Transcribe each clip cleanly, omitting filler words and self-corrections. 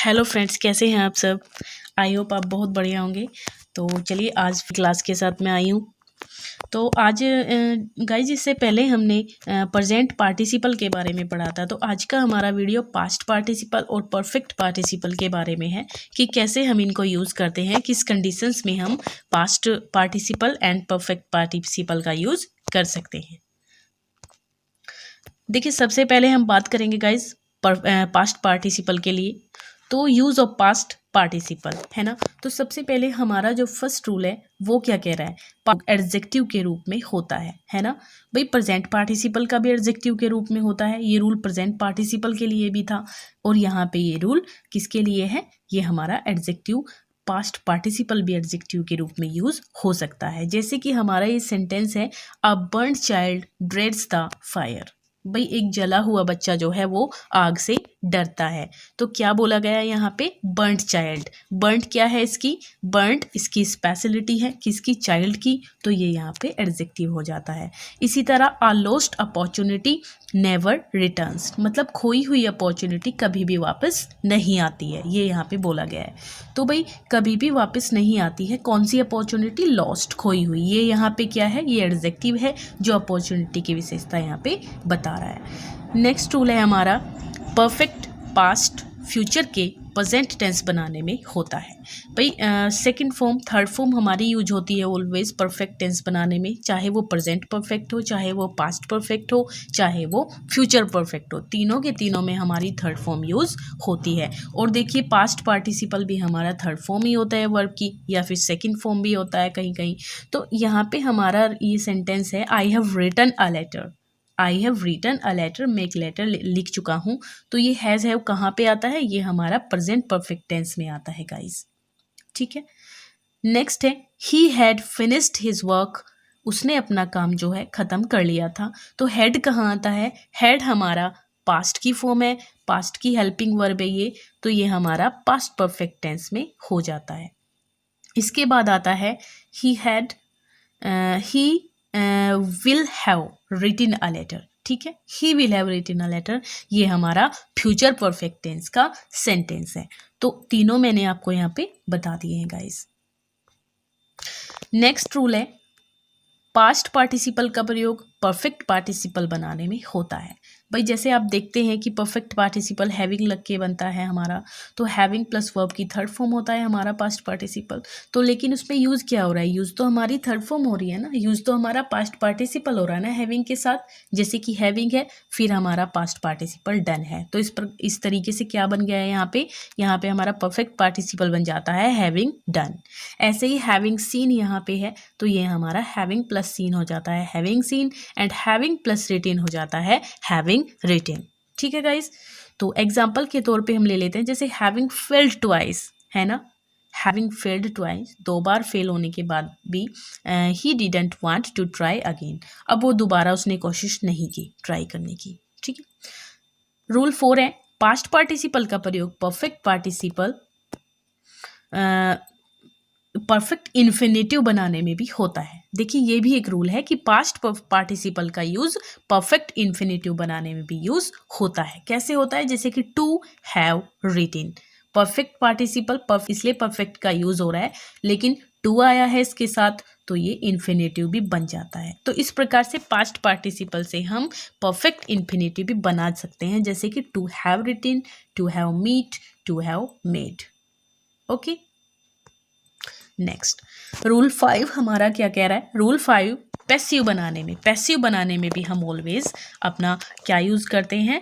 Hello friends, कैसे हैं आप सब। आई होप आप बहुत बढ़िया होंगे। तो चलिए आज क्लास के साथ मैं आई हूँ। तो आज गाइज इससे पहले हमने प्रेजेंट पार्टिसिपल के बारे में पढ़ा था। तो आज का हमारा वीडियो पास्ट पार्टिसिपल और परफेक्ट पार्टिसिपल के बारे में है कि कैसे हम इनको यूज़ करते हैं, किस कंडीशंस में हम past participle and perfect participle का यूज़ कर सकते हैं। देखिए, सबसे पहले हम बात करेंगे गाइज पास्ट पार्टिसिपल के लिए। तो यूज़ ऑफ पास्ट पार्टिसिपल है ना। तो सबसे पहले हमारा जो फर्स्ट रूल है वो क्या कह रहा है, एडजेक्टिव के रूप में होता है ना। भाई प्रेजेंट पार्टिसिपल का भी एडजेक्टिव के रूप में होता है। ये रूल प्रेजेंट पार्टिसिपल के लिए भी था और यहाँ पे ये रूल किसके लिए है, ये हमारा एडजेक्टिव पास्ट पार्टिसिपल भी एडजेक्टिव के रूप में यूज हो सकता है। जैसे कि हमारा ये सेंटेंस है, a burned child dreads the fire. भाई एक जला हुआ बच्चा जो है वो आग से डरता है। तो क्या बोला गया है यहाँ पे, बर्न्ड चाइल्ड। बर्न्ड क्या है इसकी, बर्न्ड इसकी स्पेशलिटी है किसकी, चाइल्ड की। तो ये यहाँ पे एडजेक्टिव हो जाता है। इसी तरह a lost opportunity never returns, मतलब खोई हुई अपॉर्चुनिटी कभी भी वापस नहीं आती है, ये यहाँ पे बोला गया है। तो भाई कभी भी वापस नहीं आती है कौन सी अपॉर्चुनिटी, लॉस्ट, खोई हुई। ये यहाँ पे क्या है, ये एडजेक्टिव है जो अपॉर्चुनिटी की विशेषता यहाँ पे बता रहा है। नेक्स्ट रूल है हमारा, परफेक्ट पास्ट फ्यूचर के प्रेजेंट टेंस बनाने में होता है। भाई सेकंड फॉर्म थर्ड फॉर्म हमारी यूज होती है ऑलवेज परफेक्ट टेंस बनाने में, चाहे वो प्रेजेंट परफेक्ट हो, चाहे वो पास्ट परफेक्ट हो, चाहे वो फ्यूचर परफेक्ट हो। तीनों के तीनों में हमारी थर्ड फॉर्म यूज होती है। और देखिए पास्ट पार्टिसिपल भी हमारा थर्ड फॉर्म ही होता है वर्ब की, या फिर सेकेंड फॉर्म भी होता है कहीं कहीं। तो यहाँ पे हमारा ये सेंटेंस है, I have written a letter. I have written a letter, मैं एक लेटर लिख चुका हूँ। तो ये हैज़ हैव कहाँ पे आता है, ये हमारा प्रेजेंट परफेक्ट टेंस में आता है गाइस, ठीक है। नेक्स्ट है, he had finished his work, उसने अपना काम जो है ख़त्म कर लिया था। तो हैड कहाँ आता है, हैड हमारा पास्ट की फॉर्म है, पास्ट की हेल्पिंग वर्ब है ये। तो ये हमारा पास्ट परफेक्ट टेंस में हो जाता है। इसके बाद आता है, he had he will have written a letter, ठीक है। He will have written a letter, ये हमारा फ्यूचर परफेक्ट टेंस का सेंटेंस है। तो तीनों मैंने आपको यहाँ पे बता दिए हैं गाइस। नेक्स्ट रूल है, पास्ट पार्टिसिपल का प्रयोग परफेक्ट पार्टिसिपल बनाने में होता है। भाई जैसे आप देखते हैं कि परफेक्ट पार्टिसिपल हैविंग लग के बनता है हमारा। तो हैविंग प्लस वर्ब की थर्ड फॉर्म होता है हमारा पास्ट पार्टिसिपल। तो लेकिन उसमें यूज़ क्या हो रहा है, यूज़ तो हमारी थर्ड फॉर्म हो रही है ना, यूज़ तो हमारा पास्ट पार्टिसिपल हो रहा है ना हैविंग के साथ। जैसे कि हैविंग है, फिर हमारा पास्ट पार्टिसिपल डन है। तो इस तरीके से क्या बन गया है यहाँ पे हमारा परफेक्ट पार्टिसिपल बन जाता है हैविंग डन। ऐसे ही हैविंग सीन यहाँ पे है, तो ये हमारा हैविंग प्लस सीन हो जाता है having seen, and having plus written हो जाता है हैविंग रिटेन, ठीक है गाइस। तो एग्जाम्पल के तौर पे हम ले लेते हैं, जैसे हैविंग फेल्ड ट्वाइस है ना, हैविंग फेल्ड ट्वाइस, दो बार फेल होने के बाद भी he didn't want to try again, अब वो दोबारा उसने कोशिश नहीं की ट्राई करने की, ठीक है। रूल 4 है, पास्ट पार्टिसिपल का प्रयोग परफेक्ट पार्टिसिपल परफेक्ट इन्फिनेटिव बनाने में भी होता है। देखिए ये भी एक रूल है कि पास्ट पार्टिसिपल का यूज परफेक्ट इन्फिनेटिव बनाने में भी यूज होता है। कैसे होता है, जैसे कि to have written, perfect participle इसलिए परफेक्ट का यूज हो रहा है, लेकिन टू आया है इसके साथ तो ये इन्फिनेटिव भी बन जाता है। तो इस प्रकार से पास्ट पार्टिसिपल से हम परफेक्ट इन्फिनेटिव भी बना सकते हैं, जैसे कि to have written, to have meet, to have made. Okay, next rule 5 हमारा क्या कह रहा है, रूल 5 पैसिव बनाने में भी हम ऑलवेज अपना क्या यूज़ करते हैं,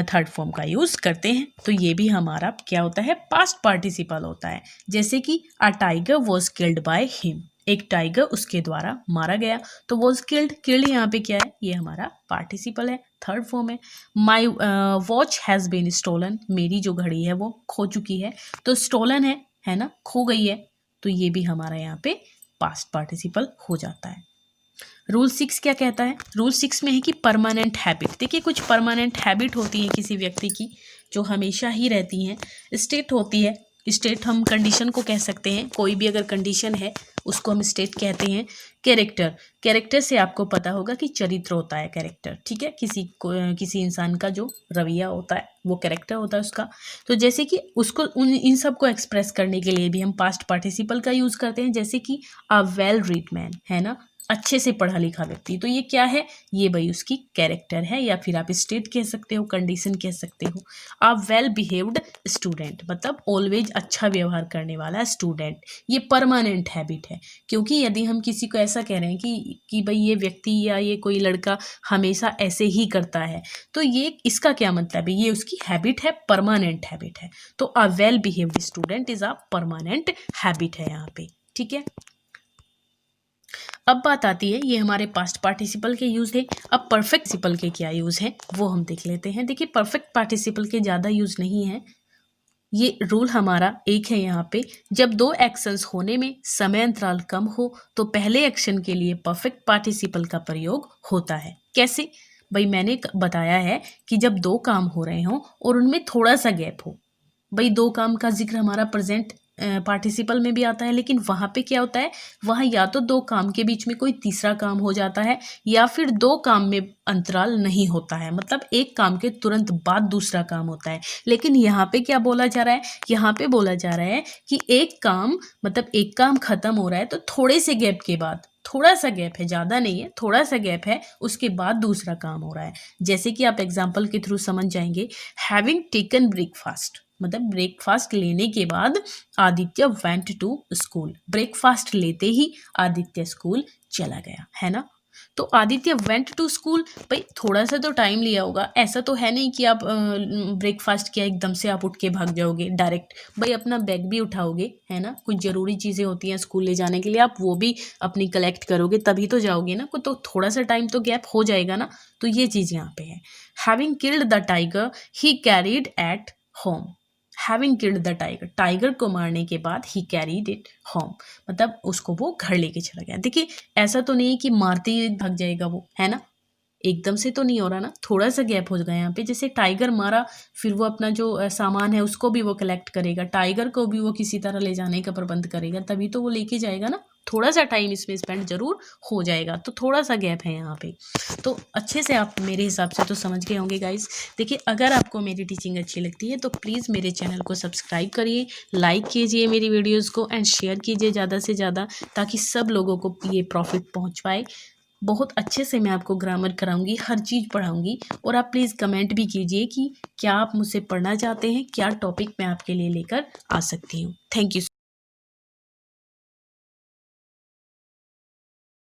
थर्ड फॉर्म का यूज़ करते हैं। तो ये भी हमारा क्या होता है, पास्ट पार्टिसिपल होता है। जैसे कि a tiger was killed by him, एक टाइगर उसके द्वारा मारा गया। तो वॉज किल्ड, किल्ड यहाँ पे क्या है, ये हमारा पार्टिसिपल है, थर्ड फॉर्म है। My watch has been stolen, मेरी जो घड़ी है वो खो चुकी है। तो स्टोलन है ना, खो गई है। तो ये भी हमारा यहाँ पे पास्ट पार्टिसिपल हो जाता है। रूल 6 क्या कहता है, रूल 6 में है कि परमानेंट हैबिट। देखिए कुछ परमानेंट हैबिट होती है किसी व्यक्ति की जो हमेशा ही रहती हैं, स्टेट होती है स्टेट हम कंडीशन को कह सकते हैं, कोई भी अगर कंडीशन है उसको हम स्टेट कहते हैं। कैरेक्टर, कैरेक्टर से आपको पता होगा कि चरित्र होता है कैरेक्टर, ठीक है, किसी इंसान का जो रवैया होता है वो कैरेक्टर होता है उसका। तो जैसे कि उसको इन सब को एक्सप्रेस करने के लिए भी हम पास्ट पार्टिसिपल का यूज़ करते हैं, जैसे कि अ वेल रीड मैन, है ना, अच्छे से पढ़ा लिखा व्यक्ति। तो ये क्या है, ये भाई उसकी कैरेक्टर है, या फिर आप स्टेट कह सकते हो, कंडीशन कह सकते हो। अ वेल बिहेव्ड स्टूडेंट, मतलब ऑलवेज अच्छा व्यवहार करने वाला स्टूडेंट, ये परमानेंट हैबिट है। क्योंकि यदि हम किसी को ऐसा कह रहे हैं कि भाई ये व्यक्ति या ये कोई लड़का हमेशा ऐसे ही करता है, तो ये इसका क्या मतलब है, ये उसकी हैबिट है, परमानेंट हैबिट है। तो a well behaved student is a permanent habit है यहाँ पे, ठीक है। अब बात आती है, ये हमारे पास्ट पार्टिसिपल के यूज़ है। अब परफेक्ट पार्टिसिपल के क्या यूज़ है वो हम देख लेते हैं। देखिए परफेक्ट पार्टिसिपल के ज़्यादा यूज़ नहीं है, ये रूल हमारा एक है यहाँ पे। जब दो एक्शंस होने में समय अंतराल कम हो तो पहले एक्शन के लिए परफेक्ट पार्टिसिपल का प्रयोग होता है। कैसे भाई, मैंने बताया है कि जब दो काम हो रहे हों और उनमें थोड़ा सा गैप हो, भाई दो काम का जिक्र हमारा प्रेजेंट पार्टिसिपल में भी आता है, लेकिन वहाँ पे क्या होता है, वहाँ या तो दो काम के बीच में कोई तीसरा काम हो जाता है या फिर दो काम में अंतराल नहीं होता है, मतलब एक काम के तुरंत बाद दूसरा काम होता है। लेकिन यहाँ पे क्या बोला जा रहा है, यहाँ पे बोला जा रहा है कि एक काम, मतलब एक काम खत्म हो रहा है तो थोड़े से गैप के बाद, थोड़ा सा गैप है, ज़्यादा नहीं है, थोड़ा सा गैप है, उसके बाद दूसरा काम हो रहा है। जैसे कि आप एग्जाम्पल के थ्रू समझ जाएंगे। हैविंग टेकन ब्रेकफास्ट, मतलब ब्रेकफास्ट लेने के बाद Aditya went to school, breakfast लेते ही आदित्य स्कूल चला गया, है ना। तो आदित्य वेंट टू स्कूल, भाई थोड़ा सा तो टाइम लिया होगा, ऐसा तो है नहीं कि आप ब्रेकफास्ट किया एकदम से आप उठ के भाग जाओगे डायरेक्ट, भाई अपना बैग भी उठाओगे, है ना, कुछ ज़रूरी चीज़ें होती हैं स्कूल ले जाने के लिए, आप वो भी अपनी कलेक्ट करोगे तभी तो जाओगे ना, तो थोड़ा सा टाइम तो गैप हो जाएगा ना। तो ये चीज़ यहाँ पे है। Having killed the tiger he carried at home, having killed the tiger, tiger को मारने के बाद ही कैरीड इट होम, मतलब उसको वो घर लेके चला गया। देखिए ऐसा तो नहीं है कि मारते ही भाग जाएगा वो, है ना, एकदम से तो नहीं हो रहा ना, थोड़ा सा गैप हो गया यहाँ पे। जैसे टाइगर मारा, फिर वो अपना जो सामान है उसको भी वो कलेक्ट करेगा, टाइगर को भी वो किसी तरह ले जाने का प्रबंध करेगा, तभी तो वो लेके जाएगा ना। थोड़ा सा टाइम इसमें स्पेंड जरूर हो जाएगा, तो थोड़ा सा गैप है यहाँ पे। तो अच्छे से आप मेरे हिसाब से तो समझ गए होंगे गाइस। देखिए अगर आपको मेरी टीचिंग अच्छी लगती है तो प्लीज़ मेरे चैनल को सब्सक्राइब करिए, लाइक कीजिए मेरी वीडियोज़ को एंड शेयर कीजिए ज़्यादा से ज़्यादा, ताकि सब लोगों को ये प्रॉफिट पहुँच पाए। बहुत अच्छे से मैं आपको ग्रामर कराऊंगी, हर चीज़ पढ़ाऊंगी। और आप प्लीज़ कमेंट भी कीजिए कि क्या आप मुझसे पढ़ना चाहते हैं, क्या टॉपिक मैं आपके लिए लेकर आ सकती हूँ। Thank you.